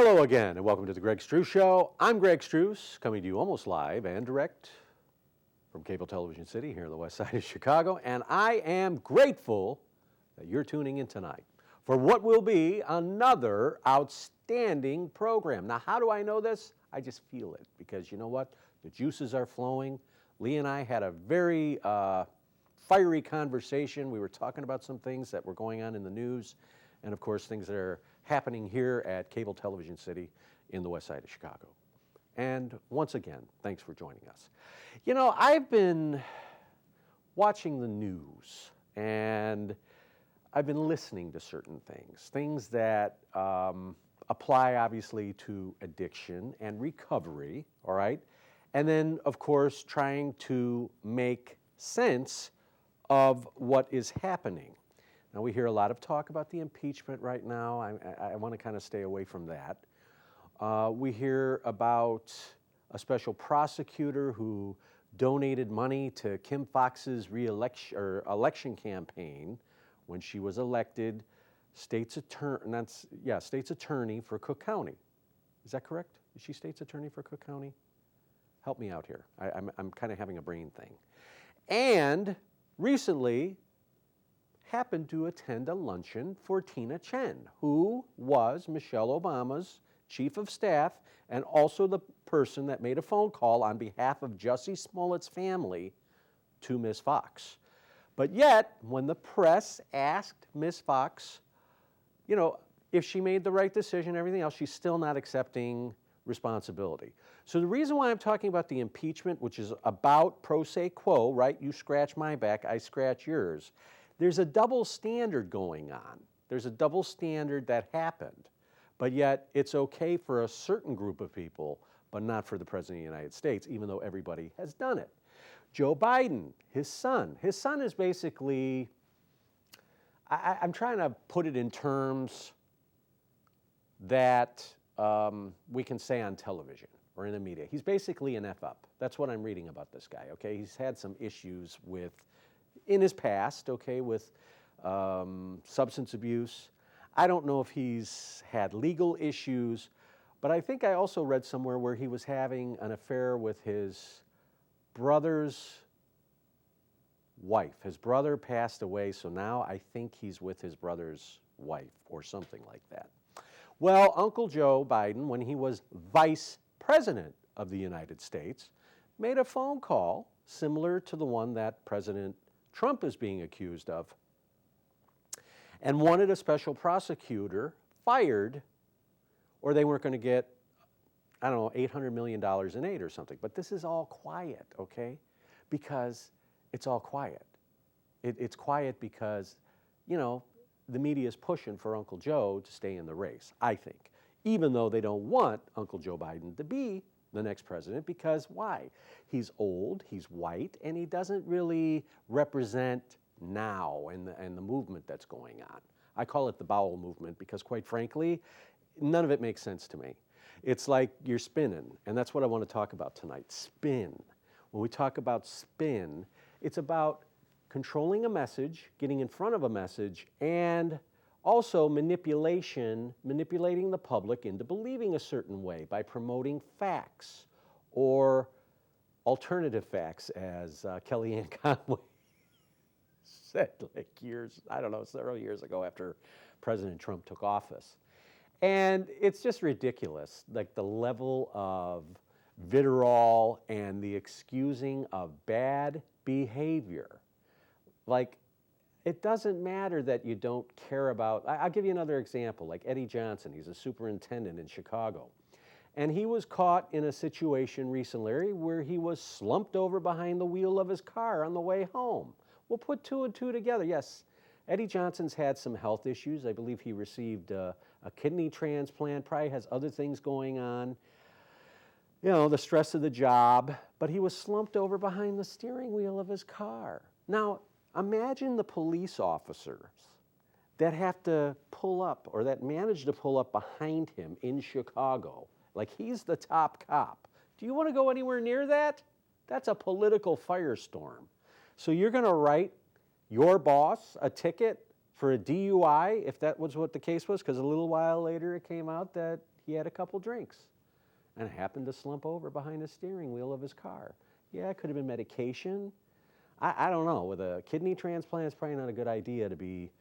Hello again, and welcome to the Greg Struss Show. I'm Greg Struss, coming to you almost live and direct from Cable Television City here on the west side of Chicago, and I am grateful that you're tuning in tonight for what will be another outstanding program. Now, how do I know this? I just feel it, because you know what? The juices are flowing. Lee and I had a very fiery conversation. We were talking about some things that were going on in the news, and of course, things that are happening here at Cable Television City in the west side of Chicago. And once again, thanks for joining us. You know, I've been watching the news, and I've been listening to certain things that apply obviously to addiction and recovery, all right? And then, of course, trying to make sense of what is happening. Now, we hear a lot of talk about the impeachment right now. I want to kind of stay away from that. We hear about a special prosecutor who donated money to Kim Foxx's election campaign when she was elected state's attorney for Cook County. Is that correct? Is she state's attorney for Cook County? Help me out here. I'm kind of having a brain thing. And recently happened to attend a luncheon for Tina Chen, who was Michelle Obama's chief of staff and also the person that made a phone call on behalf of Jussie Smollett's family to Ms. Fox. But yet, when the press asked Ms. Fox, you know, if she made the right decision and everything else, she's still not accepting responsibility. So the reason why I'm talking about the impeachment, which is about pro se quo, right? You scratch my back, I scratch yours. There's a double standard going on. There's a double standard that happened, but yet it's okay for a certain group of people, but not for the President of the United States, even though everybody has done it. Joe Biden, his son is basically, I'm trying to put it in terms that we can say on television or in the media. He's basically an F-up. That's what I'm reading about this guy, okay? He's had some issues in his past, okay, with substance abuse. I don't know if he's had legal issues, but I think I also read somewhere where he was having an affair with his brother's wife. His brother passed away, so now I think he's with his brother's wife or something like that. Well, Uncle Joe Biden, when he was vice president of the United States, made a phone call similar to the one that President Trump is being accused of, and wanted a special prosecutor fired, or they weren't going to get, I don't know, $800 million in aid or something. But this is all quiet, okay? Because it's all quiet. It's quiet because, you know, the media is pushing for Uncle Joe to stay in the race, I think, even though they don't want Uncle Joe Biden to be the next president, because why? He's old, he's white, and he doesn't really represent now and the movement that's going on. I call it the bowel movement because, quite frankly, none of it makes sense to me. It's like you're spinning, and that's what I want to talk about tonight, spin. When we talk about spin, it's about controlling a message, getting in front of a message, and also manipulating the public into believing a certain way by promoting facts or alternative facts, as Kellyanne Conway said several years ago after President Trump took office. And it's just ridiculous, like the level of vitriol and the excusing of bad behavior. Like, it doesn't matter that you don't care about, I'll give you another example, like Eddie Johnson. He's a superintendent in Chicago. And he was caught in a situation recently where he was slumped over behind the wheel of his car on the way home. We'll put two and two together. Yes, Eddie Johnson's had some health issues. I believe he received a kidney transplant, probably has other things going on. You know, the stress of the job, but he was slumped over behind the steering wheel of his car. Now, imagine the police officers that have to pull up, or that manage to pull up behind him in Chicago. Like, he's the top cop. Do you want to go anywhere near that? That's a political firestorm. So you're going to write your boss a ticket for a DUI, if that was what the case was, because a little while later it came out that he had a couple drinks and happened to slump over behind the steering wheel of his car. Yeah, it could have been medication. I don't know. With a kidney transplant, it's probably not a good idea to be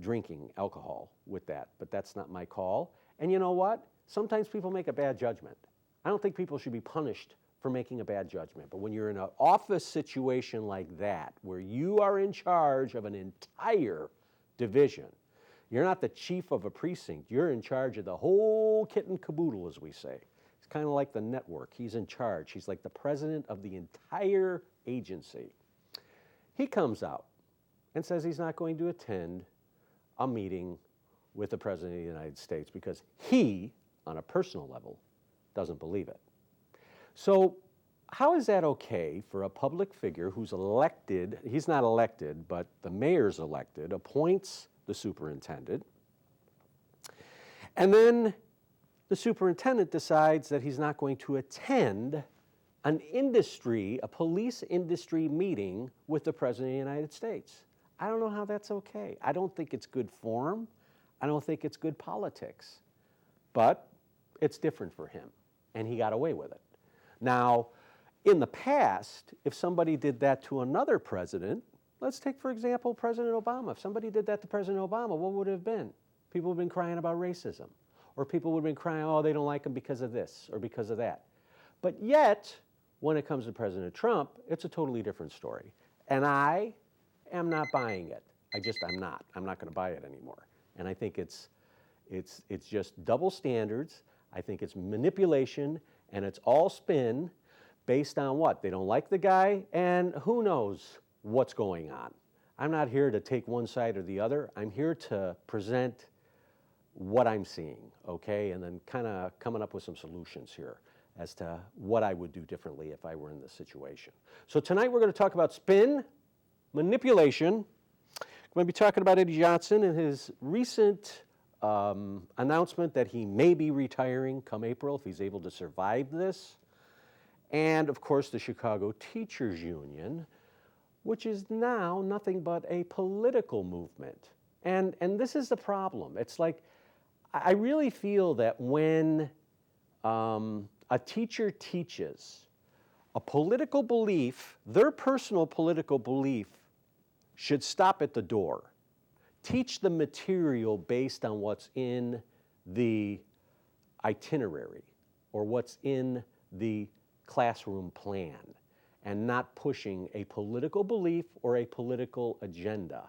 drinking alcohol with that, but that's not my call. And you know what? Sometimes people make a bad judgment. I don't think people should be punished for making a bad judgment, but when you're in an office situation like that, where you are in charge of an entire division, you're not the chief of a precinct, you're in charge of the whole kit and caboodle, as we say. It's kind of like the network. He's in charge. He's like the president of the entire agency. He comes out and says he's not going to attend a meeting with the President of the United States because he, on a personal level, doesn't believe it. So how is that okay for a public figure who's elected, he's not elected, but the mayor's elected, appoints the superintendent, and then the superintendent decides that he's not going to attend a police industry meeting with the President of the United States. I don't know how that's okay. I don't think it's good form. I don't think it's good politics. But it's different for him, and he got away with it. Now, in the past, if somebody did that to another president, let's take, for example, President Obama. If somebody did that to President Obama, what would it have been? People would have been crying about racism. Or people would have been crying, oh, they don't like him because of this or because of that. But yet, when it comes to President Trump, it's a totally different story. And I am not buying it. I'm not. I'm not going to buy it anymore. And I think it's just double standards. I think it's manipulation, and it's all spin based on what? They don't like the guy, and who knows what's going on. I'm not here to take one side or the other. I'm here to present what I'm seeing, okay? And then kind of coming up with some solutions here as to what I would do differently if I were in this situation. So tonight we're going to talk about spin, manipulation. We're going to be talking about Eddie Johnson and his recent announcement that he may be retiring come April if he's able to survive this. And of course the Chicago Teachers Union, which is now nothing but a political movement. And this is the problem. It's like, I really feel that when a teacher teaches a political belief, their personal political belief should stop at the door. Teach the material based on what's in the itinerary or what's in the classroom plan, and not pushing a political belief or a political agenda.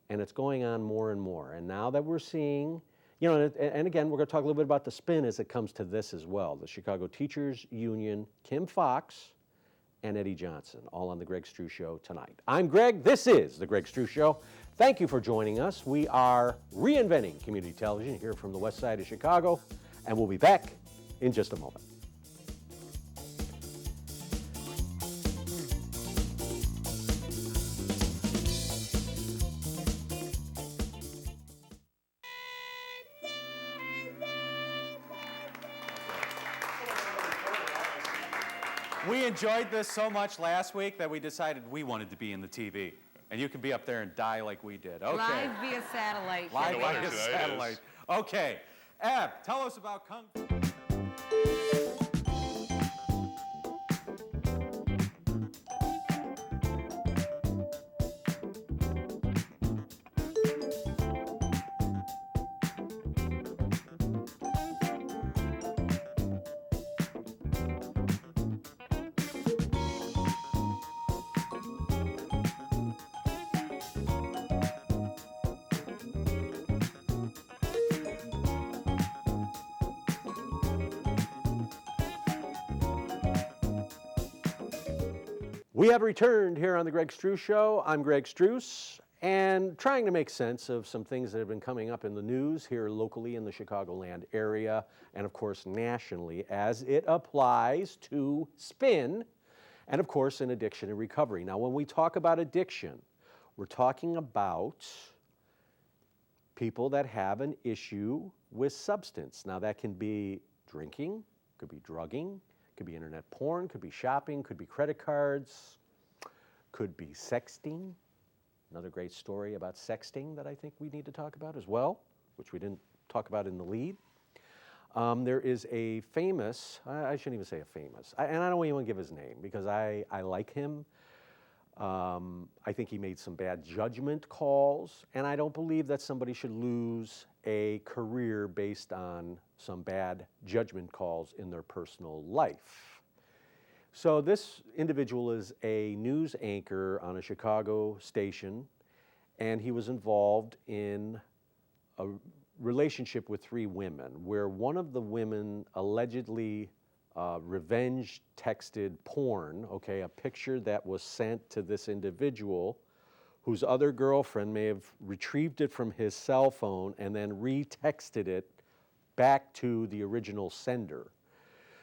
And it's going on more and more. And now that we're seeing, and again, we're going to talk a little bit about the spin as it comes to this as well. The Chicago Teachers Union, Kim Foxx, and Eddie Johnson, all on The Greg Struss Show tonight. I'm Greg. This is The Greg Struss Show. Thank you for joining us. We are reinventing community television here from the west side of Chicago, and we'll be back in just a moment. We enjoyed this so much last week that we decided we wanted to be in the TV. And you can be up there and die like we did. Okay. Live via satellite. Live via satellite. Okay. Eb, tell us about Kung Fu. We have returned here on The Greg Struss Show. I'm Greg Struss, and trying to make sense of some things that have been coming up in the news here locally in the Chicagoland area, and of course nationally, as it applies to spin, and of course in addiction and recovery. Now, when we talk about addiction, we're talking about people that have an issue with substance. Now, that can be drinking, could be drugging, could be internet porn, could be shopping, could be credit cards, could be sexting. Another great story about sexting that I think we need to talk about as well, which we didn't talk about in the lead. There is a famous, I shouldn't even say a famous, and I don't even give his name because I like him. I think he made some bad judgment calls, and I don't believe that somebody should lose a career based on some bad judgment calls in their personal life. So this individual is a news anchor on a Chicago station, and he was involved in a relationship with 3 women, where one of the women allegedly revenge texted porn, okay, a picture that was sent to this individual whose other girlfriend may have retrieved it from his cell phone and then retexted it back to the original sender.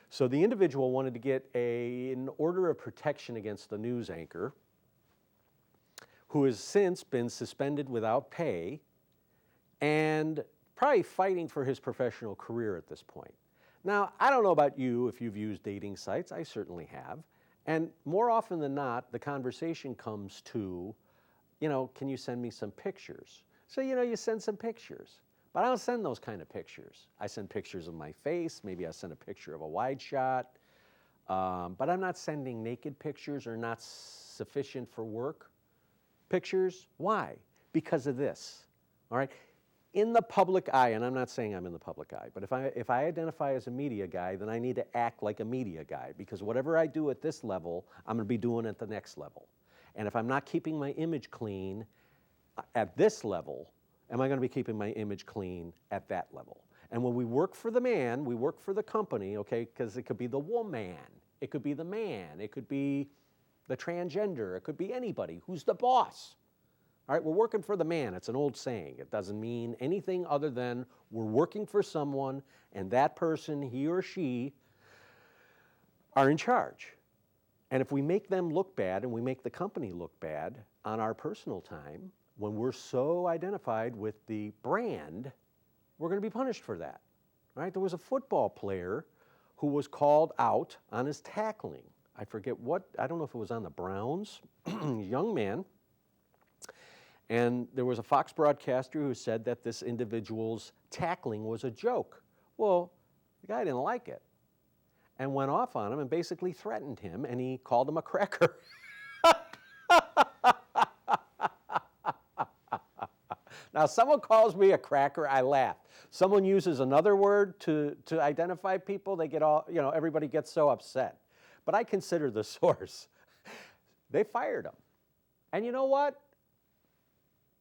So the individual wanted to get an order of protection against the news anchor, who has since been suspended without pay and probably fighting for his professional career at this point. Now, I don't know about you if you've used dating sites. I certainly have. And more often than not, the conversation comes to, can you send me some pictures? So, you send some pictures. But I don't send those kind of pictures. I send pictures of my face. Maybe I send a picture of a wide shot. But I'm not sending naked pictures or not sufficient for work pictures. Why? Because of this. All right? In the public eye, and I'm not saying I'm in the public eye, but if I identify as a media guy, then I need to act like a media guy, because whatever I do at this level, I'm going to be doing at the next level. And if I'm not keeping my image clean at this level, am I going to be keeping my image clean at that level? And when we work for the man, we work for the company, okay, because it could be the woman, it could be the man, it could be the transgender, it could be anybody who's the boss. All right, we're working for the man. It's an old saying. It doesn't mean anything other than we're working for someone, and that person, he or she, are in charge. And if we make them look bad and we make the company look bad on our personal time, when we're so identified with the brand, we're going to be punished for that. All right, there was a football player who was called out on his tackling. I forget what, I don't know if it was on the Browns, young man. And there was a Fox broadcaster who said that this individual's tackling was a joke. Well, the guy didn't like it and went off on him and basically threatened him, and he called him a cracker. Now, someone calls me a cracker, I laugh. Someone uses another word to identify people, they get all, everybody gets so upset. But I consider the source. They fired him. And you know what?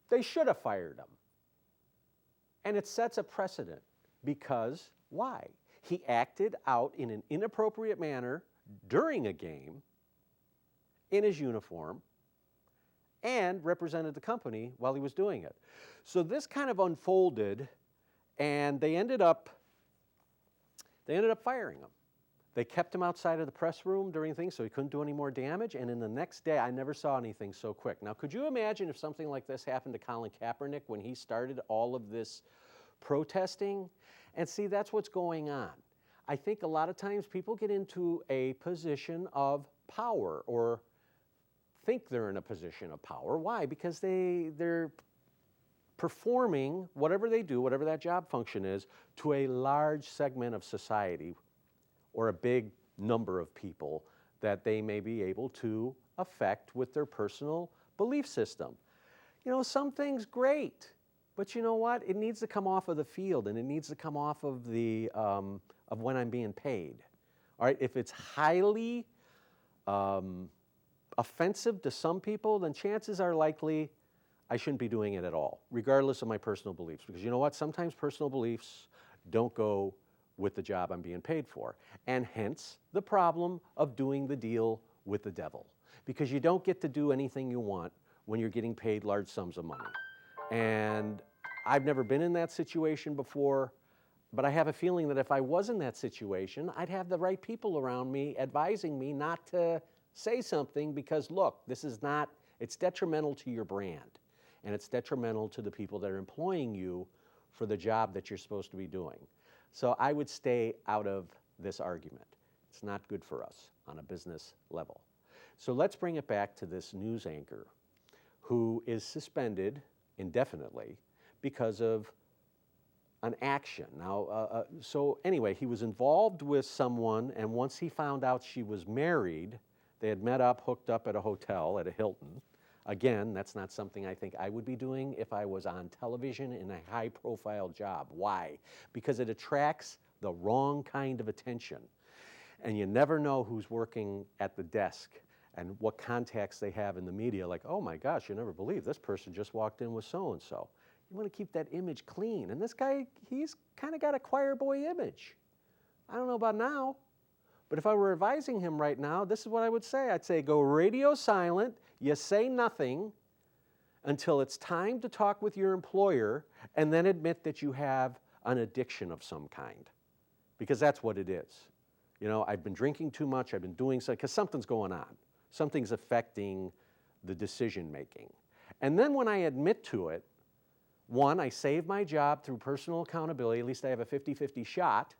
They should have fired him. And it sets a precedent because, why? He acted out in an inappropriate manner during a game in his uniform and represented the company while he was doing it. So this kind of unfolded, and they ended up firing him. They kept him outside of the press room during things so he couldn't do any more damage, and in the next day, I never saw anything so quick. Now, could you imagine if something like this happened to Colin Kaepernick when he started all of this protesting? And see, that's what's going on. I think a lot of times people get into a position of power or think they're in a position of power. Why? Because they're performing whatever they do, whatever that job function is, to a large segment of society or a big number of people that they may be able to affect with their personal belief system. Some things great, but you know what? It needs to come off of the field, and it needs to come off of the of when I'm being paid. All right, if it's highly offensive to some people, then chances are likely I shouldn't be doing it at all, regardless of my personal beliefs. Because you know what? Sometimes personal beliefs don't go with the job I'm being paid for. And hence the problem of doing the deal with the devil. Because you don't get to do anything you want when you're getting paid large sums of money. And I've never been in that situation before, but I have a feeling that if I was in that situation, I'd have the right people around me advising me not to say something because, look, it's detrimental to your brand. And it's detrimental to the people that are employing you for the job that you're supposed to be doing. So I would stay out of this argument. It's not good for us on a business level. So let's bring it back to this news anchor who is suspended indefinitely because of an action. Now, so anyway, he was involved with someone, and once he found out she was married, they had met up, hooked up at a hotel, at a Hilton. Again, that's not something I think I would be doing if I was on television in a high-profile job. Why? Because it attracts the wrong kind of attention. And you never know who's working at the desk and what contacts they have in the media. Like, oh my gosh, you never believe this person just walked in with so-and-so. You want to keep that image clean. And this guy, he's kind of got a choir boy image. I don't know about now, but if I were advising him right now, this is what I would say. I'd say go radio silent, you say nothing until it's time to talk with your employer, and then admit that you have an addiction of some kind, because that's what it is. You know, I've been drinking too much, I've been doing something, because something's going on. Something's affecting the decision making. And then when I admit to it, one, I save my job through personal accountability. At least I have a 50-50 shot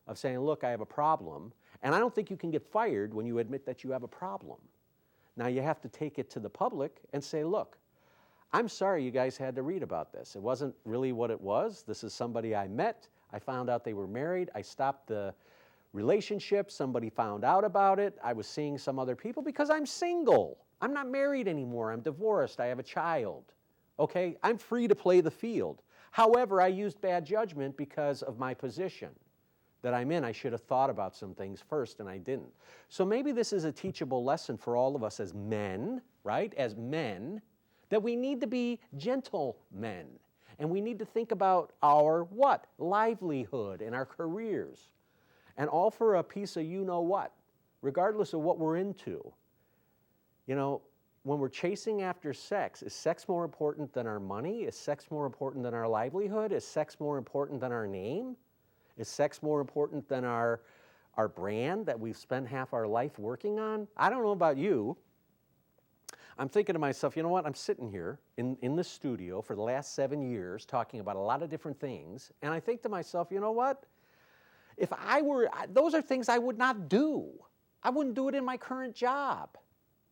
of saying, look, I have a problem. And I don't think you can get fired when you admit that you have a problem. Now you have to take it to the public and say, look, I'm sorry you guys had to read about this. It wasn't really what it was. This is somebody I met. I found out they were married. I stopped the relationship. Somebody found out about it. I was seeing some other people because I'm single. I'm not married anymore. I'm divorced. I have a child. Okay? I'm free to play the field. However, I used bad judgment because of my position that I'm in. I should have thought about some things first, and I didn't. So maybe this is a teachable lesson for all of us as men, right? As men, that we need to be gentlemen. And we need to think about our what? Livelihood and our careers. And all for a piece of you-know-what, regardless of what we're into. You know, when we're chasing after sex, is sex more important than our money? Is sex more important than our livelihood? Is sex more important than our name? Is sex more important than our brand that we've spent half our life working on? I don't know about you. I'm thinking to myself, you know what? I'm sitting here in the studio for the last 7 years talking about a lot of different things, and I think to myself, you know what? If I were, those are things I would not do. I wouldn't do it in my current job.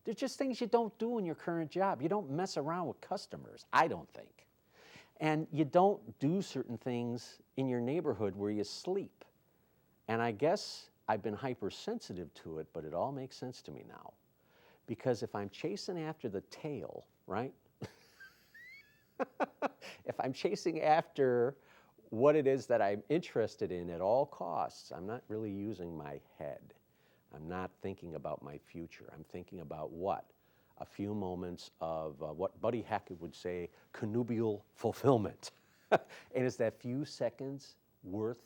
There's just things you don't do in your current job. You don't mess around with customers, I don't think. And you don't do certain things in your neighborhood where you sleep. And I guess I've been hypersensitive to it, but it all makes sense to me now. Because if I'm chasing after the tail, right? If I'm chasing after what it is that I'm interested in at all costs, I'm not really using my head. I'm not thinking about my future. I'm thinking about what? A few moments of what Buddy Hackett would say, connubial fulfillment. And is that few seconds worth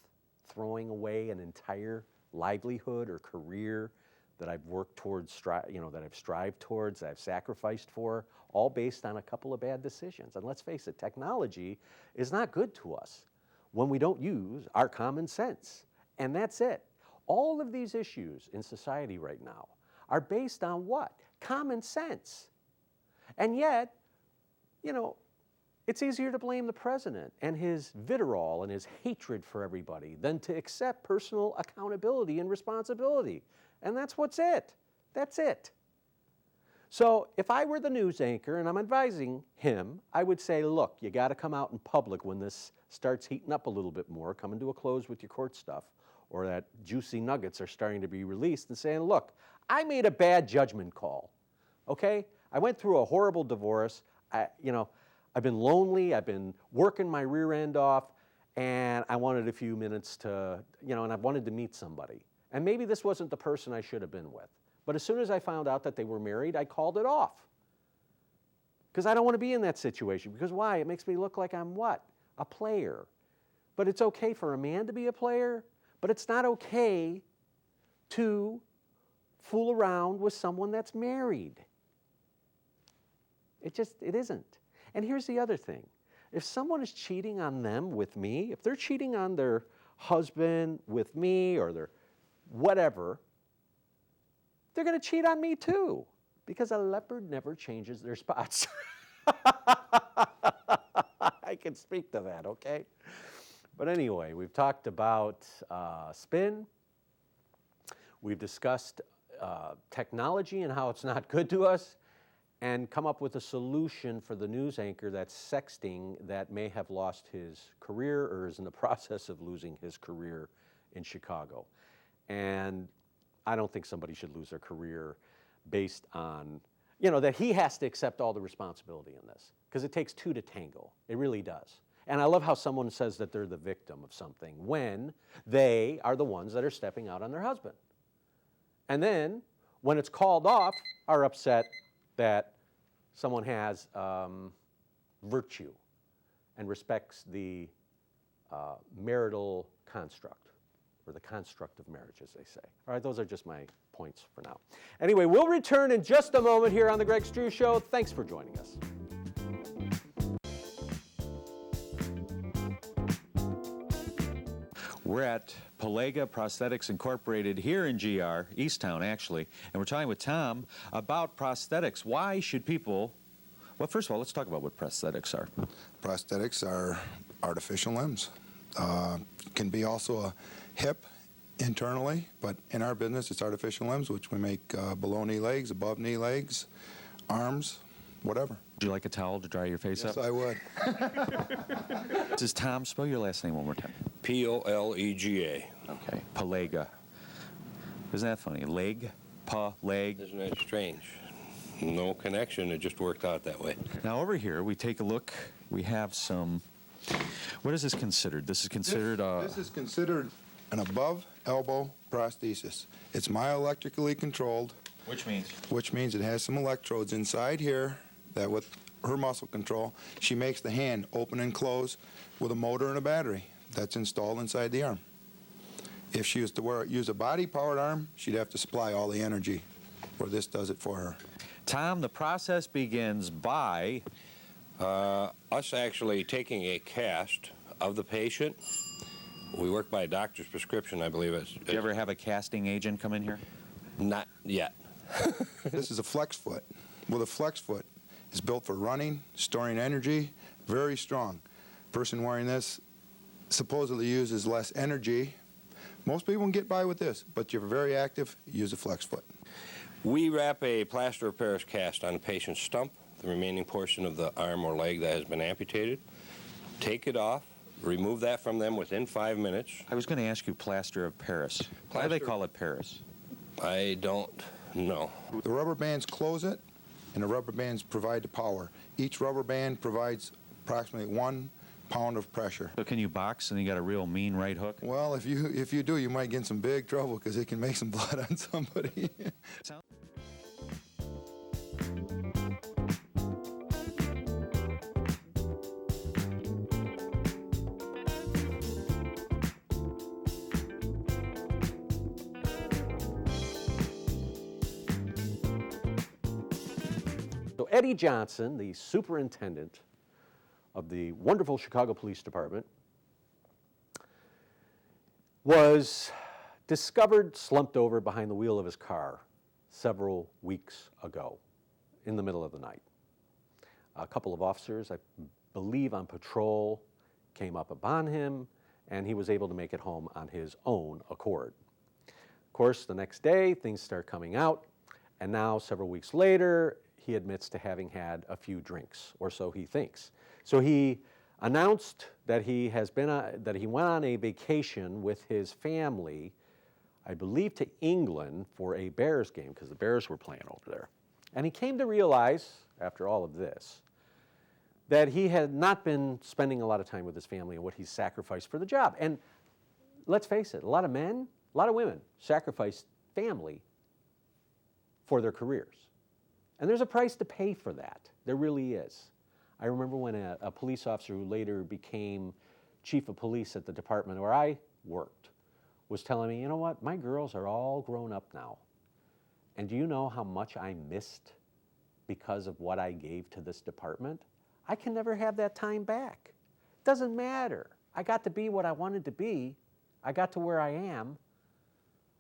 throwing away an entire livelihood or career that I've worked towards, that I've strived towards, that I've sacrificed for, all based on a couple of bad decisions? And let's face it, technology is not good to us when we don't use our common sense. And that's it. All of these issues in society right now are based on what? Common sense. And yet, you know, it's easier to blame the president and his vitriol and his hatred for everybody than to accept personal accountability and responsibility. And that's what's it. That's it. So if I were the news anchor and I'm advising him, I would say, look, you got to come out in public when this starts heating up a little bit more, coming to a close with your court stuff, or that juicy nuggets are starting to be released, and saying, look, I made a bad judgment call, okay? I went through a horrible divorce. I've been lonely. I've been working my rear end off, and I wanted a few minutes to, and I wanted to meet somebody. And maybe this wasn't the person I should have been with. But as soon as I found out that they were married, I called it off. Because I don't want to be in that situation. Because why? It makes me look like I'm what? A player. But it's okay for a man to be a player, but it's not okay to fool around with someone that's married. It isn't. And here's the other thing. If someone is cheating on them with me, if they're cheating on their husband with me or their whatever, they're going to cheat on me too, because a leopard never changes their spots. I can speak to that, okay? But anyway, we've talked about spin. We've discussed technology and how it's not good to us. and come up with a solution for the news anchor that's sexting that may have lost his career or is in the process of losing his career in Chicago. And I don't think somebody should lose their career based on, that he has to accept all the responsibility in this, because it takes two to tango. It really does. And I love how someone says that they're the victim of something when they are the ones that are stepping out on their husband. And then, when it's called off, are upset that someone has virtue and respects the marital construct, or the construct of marriage, as they say. All right, those are just my points for now. Anyway, we'll return in just a moment here on The Greg Struss Show. Thanks for joining us. We're at Pelega Prosthetics Incorporated here in GR, Easttown actually, and we're talking with Tom about prosthetics. Why should people, well, first of all, let's talk about what prosthetics are. Prosthetics are artificial limbs. Can be also a hip internally, but in our business it's artificial limbs, which we make below knee legs, above knee legs, arms, whatever. Would you like a towel to dry your face Yes, up? I would. This is Tom. Spell your last name one more time. P-O-L-E-G-A. Okay, Pelega. Isn't that funny? Leg, leg. Isn't that strange? No connection, it just worked out that way. Now over here, we take a look. We have some, what is this considered? This is considered This is considered an above elbow prosthesis. It's myoelectrically controlled, which means? which means it has some electrodes inside here that with her muscle control, she makes the hand open and close with a motor and a battery that's installed inside the arm. If she was to use a body-powered arm, she'd have to supply all the energy, where this does it for her. Tom, the process begins by Us actually taking a cast of the patient. We work by a doctor's prescription, I believe it's. Do you ever have a casting agent come in here? Not yet. This is a flex foot. Well, the flex foot is built for running, storing energy, very strong. Person wearing this supposedly uses less energy. Most people can get by with this, but you're very active, use a flex foot. We wrap a plaster of Paris cast on the patient's stump, the remaining portion of the arm or leg that has been amputated. Take it off, remove that from them within 5 minutes. I was going to ask you plaster of Paris. Why do they call it Paris? I don't know. The rubber bands close it, and the rubber bands provide the power. Each rubber band provides approximately 1 pound of pressure. So can you box and you got a real mean right hook? Well, if you do, you might get in some big trouble because it can make some blood on somebody. So Eddie Johnson, the superintendent of the wonderful Chicago Police Department, was discovered slumped over behind the wheel of his car several weeks ago in the middle of the night. A couple of officers, I believe on patrol, came up upon him, and he was able to make it home on his own accord. Of course, the next day, things start coming out, and now, several weeks later, he admits to having had a few drinks, or so he thinks. So he announced that he went on a vacation with his family, I believe to England, for a Bears game, because the Bears were playing over there. And he came to realize, after all of this, that he had not been spending a lot of time with his family and what he sacrificed for the job. And let's face it, a lot of men, a lot of women sacrifice family for their careers. And there's a price to pay for that. There really is. I remember when a police officer who later became chief of police at the department where I worked was telling me, you know what, my girls are all grown up now. And do you know how much I missed because of what I gave to this department? I can never have that time back. Doesn't matter. I got to be what I wanted to be. I got to where I am.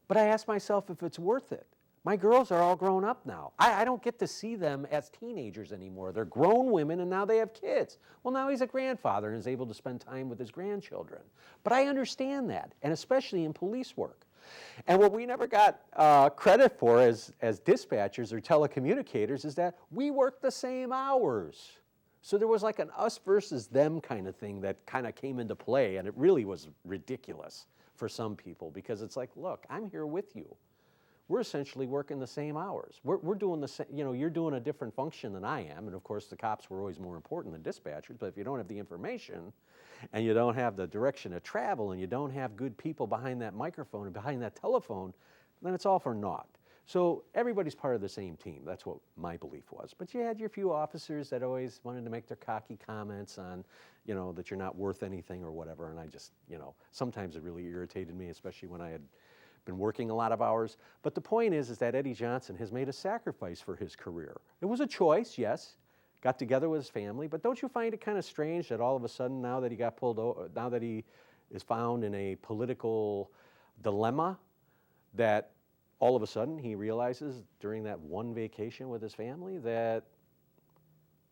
But I asked myself if it's worth it. My girls are all grown up now. I don't get to see them as teenagers anymore. They're grown women and now they have kids. Well, now he's a grandfather and is able to spend time with his grandchildren. But I understand that, and especially in police work. And what we never got credit for as dispatchers or telecommunicators is that we worked the same hours. So there was like an us versus them kind of thing that kind of came into play, and it really was ridiculous for some people because it's like, look, I'm here with you. We're essentially working the same hours. We're doing the same, you're doing a different function than I am, and of course the cops were always more important than dispatchers, but if you don't have the information and you don't have the direction of travel and you don't have good people behind that microphone and behind that telephone, then it's all for naught. So everybody's part of the same team. That's what my belief was. But you had your few officers that always wanted to make their cocky comments on, that you're not worth anything or whatever. And I just, sometimes it really irritated me, especially when I had been working a lot of hours. But the point is that Eddie Johnson has made a sacrifice for his career. It was a choice, yes. Got together with his family, but don't you find it kind of strange that all of a sudden now that he got pulled over, now that he is found in a political dilemma, that all of a sudden he realizes during that one vacation with his family that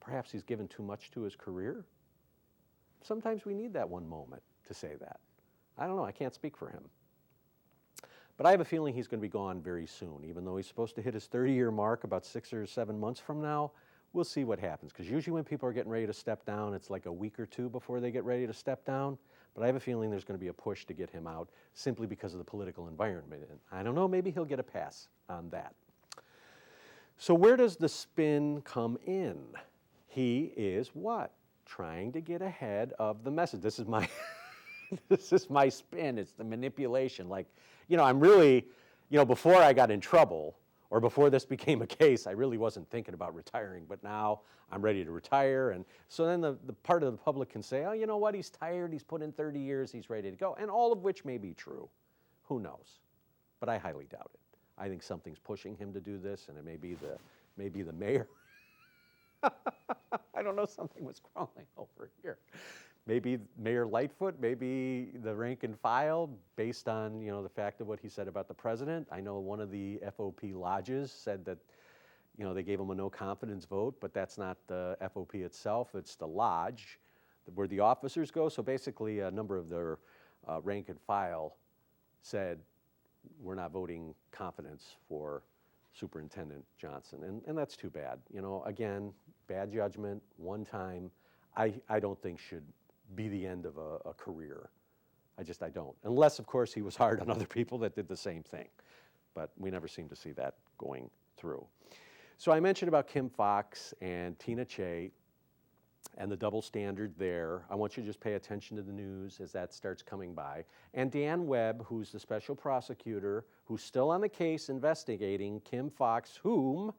perhaps he's given too much to his career? Sometimes we need that one moment to say that. I don't know, I can't speak for him. But I have a feeling he's going to be gone very soon, even though he's supposed to hit his 30-year mark about 6 or 7 months from now. We'll see what happens, because usually when people are getting ready to step down, it's like a week or two before they get ready to step down. But I have a feeling there's going to be a push to get him out simply because of the political environment. And I don't know, maybe he'll get a pass on that. So where does the spin come in? He is what? Trying to get ahead of the message. This is my this is my spin. It's the manipulation. Like, I'm really, before I got in trouble or before this became a case, I really wasn't thinking about retiring, but now I'm ready to retire. And so then the part of the public can say, oh, you know what, he's tired, he's put in 30 years, he's ready to go. And all of which may be true. Who knows? But I highly doubt it. I think something's pushing him to do this, and it may be the mayor. I don't know, something was crawling over here. Maybe Mayor Lightfoot, maybe the rank and file, based on the fact of what he said about the president. I know one of the FOP lodges said that they gave him a no confidence vote, but that's not the FOP itself, it's the lodge where the officers go. So basically a number of their rank and file said, we're not voting confidence for Superintendent Johnson, and that's too bad. Again, bad judgment, one time, I don't think should be the end of a career. I don't. Unless, of course, he was hard on other people that did the same thing. But we never seem to see that going through. So I mentioned about Kim Foxx and Tina Che and the double standard there. I want you to just pay attention to the news as that starts coming by. And Dan Webb, who's the special prosecutor, who's still on the case investigating Kim Foxx, whom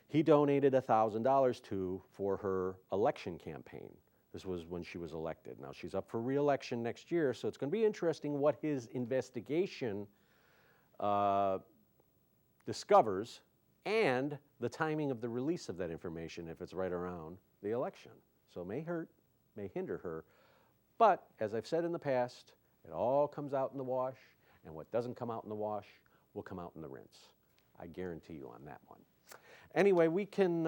he donated $1,000 to for her election campaign. This was when she was elected. Now she's up for re-election next year, so it's going to be interesting what his investigation discovers and the timing of the release of that information if it's right around the election. So it may hurt, may hinder her, but as I've said in the past, it all comes out in the wash, and what doesn't come out in the wash will come out in the rinse. I guarantee you on that one. Anyway, you can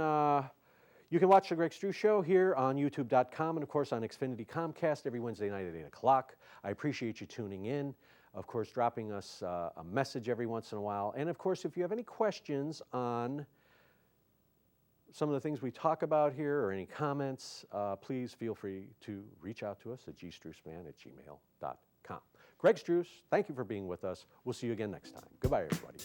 watch the Greg Struss Show here on YouTube.com and, of course, on Xfinity Comcast every Wednesday night at 8 o'clock. I appreciate you tuning in. Of course, dropping us a message every once in a while. And, of course, if you have any questions on some of the things we talk about here or any comments, please feel free to reach out to us at gstrussman@gmail.com. Greg Struss, thank you for being with us. We'll see you again next time. Goodbye, everybody.